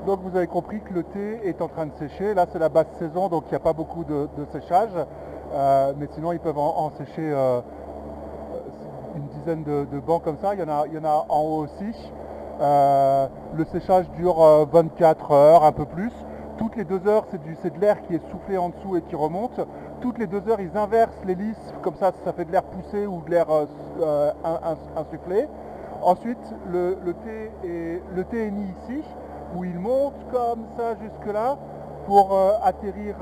Donc vous avez compris que le thé est en train de sécher. Là c'est la basse saison, donc il n'y a pas beaucoup de séchage. Mais sinon ils peuvent en sécher une dizaine de bancs comme ça. Il y en a en haut aussi. Le séchage dure 24 heures, un peu plus. Toutes les 2 heures, c'est de l'air qui est soufflé en dessous et qui remonte. Toutes les 2 heures, ils inversent les lisses, comme ça fait de l'air poussé ou de l'air insufflé. Ensuite, le thé est mis ici, où il monte comme ça jusque là pour atterrir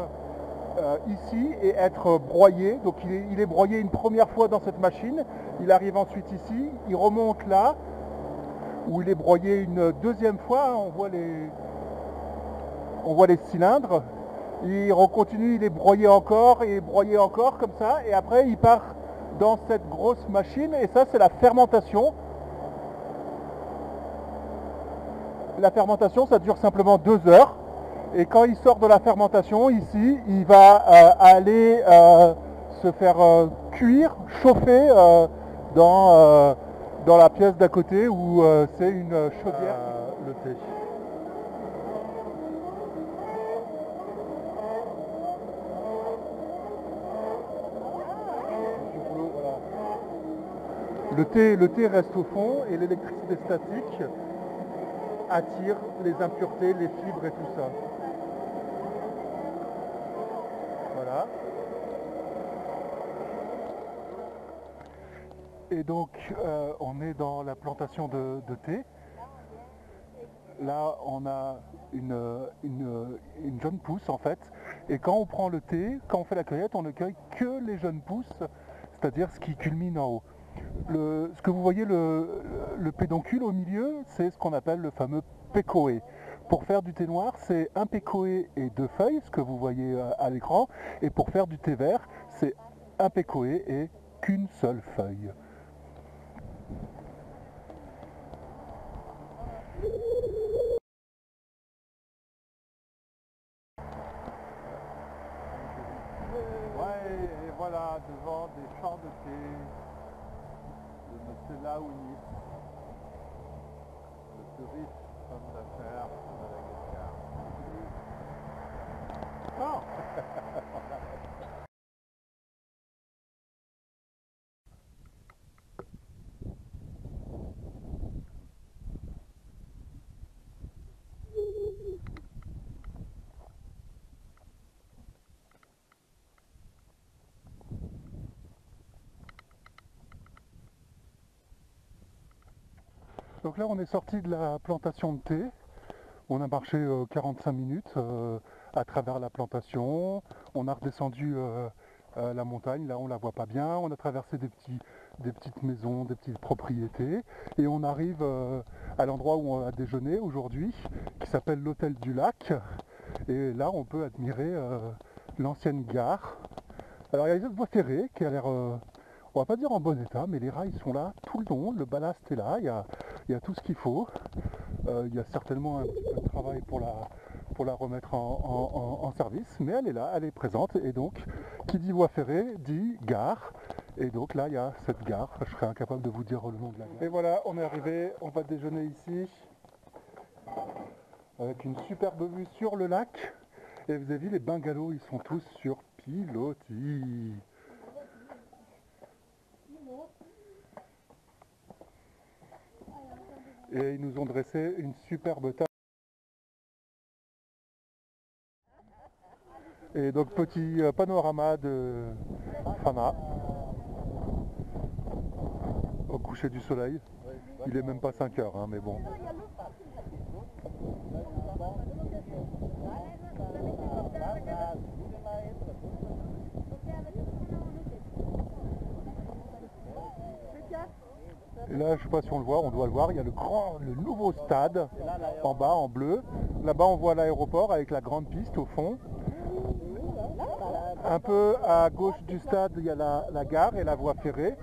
ici et être broyé. Donc il est broyé une première fois dans cette machine, il arrive ensuite ici, il remonte là, où il est broyé une deuxième fois, on voit les cylindres, il continue, il est broyé encore et broyé encore comme ça, et après il part dans cette grosse machine, et ça c'est la fermentation. La fermentation, ça dure simplement 2 heures. Et quand il sort de la fermentation, ici, il va aller se faire cuire, chauffer dans la pièce d'à côté où c'est une chaudière. Le thé. Le thé reste au fond et l'électricité statique attire les impuretés, les fibres et tout ça. Voilà. Et donc on est dans la plantation de thé. Là on a une jeune pousse en fait. Et quand on prend le thé, quand on fait la cueillette, on ne cueille que les jeunes pousses, c'est-à-dire ce qui culmine en haut. Ce que vous voyez, le pédoncule au milieu, c'est ce qu'on appelle le fameux pécoé. Pour faire du thé noir, c'est un pécoé et 2 feuilles, ce que vous voyez à l'écran. Et pour faire du thé vert, c'est un pécoé et qu'une seule feuille. Ouais, et voilà, devant des champs de thé de M. Laouni, le plus riche homme d'affaires de Madagascar. Oh Donc là on est sorti de la plantation de thé, on a marché 45 minutes à travers la plantation, on a redescendu la montagne, là on la voit pas bien, on a traversé des petites maisons, des petites propriétés, et on arrive à l'endroit où on a déjeuné aujourd'hui, qui s'appelle l'hôtel du lac, et là on peut admirer l'ancienne gare. Alors il y a cette voie ferrée qui a l'air... on va pas dire en bon état, mais les rails sont là tout le long, le ballast est là, il y a tout ce qu'il faut. Il y a certainement un petit peu de travail pour la remettre en service, mais elle est là, elle est présente, et donc qui dit voie ferrée dit gare, et donc là il y a cette gare, je serais incapable de vous dire le nom de la gare. Et voilà, on est arrivé, on va déjeuner ici, avec une superbe vue sur le lac, et vous avez vu les bungalows, ils sont tous sur pilotis. Et ils nous ont dressé une superbe table. Et donc petit panorama de Fana au coucher du soleil. Il est même pas 5 heures, hein, mais bon. Et là, je sais pas si on le voit, on doit le voir, il y a le nouveau stade en bas, en bleu. Là-bas, on voit l'aéroport avec la grande piste au fond. Un peu à gauche du stade, il y a la gare et la voie ferrée.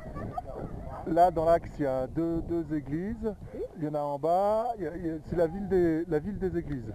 Là, dans l'axe, il y a deux églises. Il y en a en bas, c'est la ville des églises.